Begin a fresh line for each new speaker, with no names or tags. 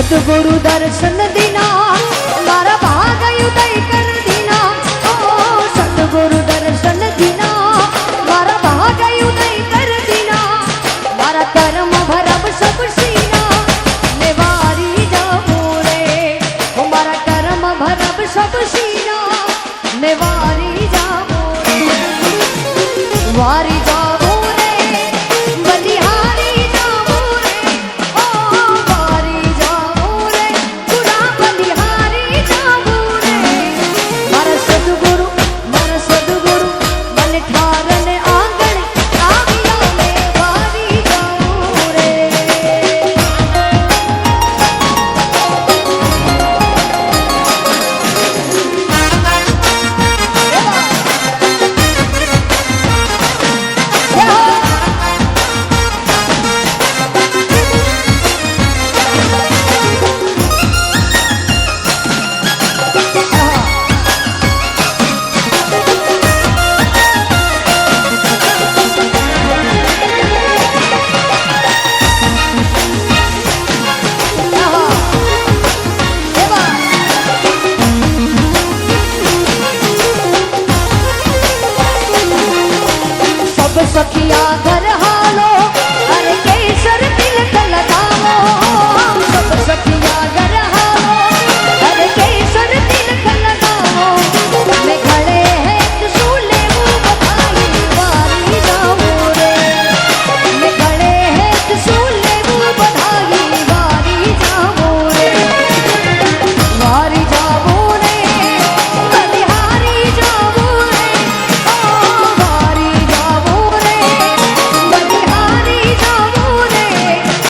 सतगुरु दर्शन दीना मारा भाग उदय कर दीना ओ सतगुरु दर्शन दीना मारा भाग उदय कर दीना मारा कर्म भरब सब सीना निवारी जाऊं रे ओ मारा कर्म भरब सब सीना निवारी जाऊं रे वारी जाऊं रे बलिहारी जाऊं रे ओ वारी जाऊं रे पूरा बलिहारी जाऊं रे मारा सद्गुरु मन ठारन आंगण आविया में वारी जाऊं रे सखिया घर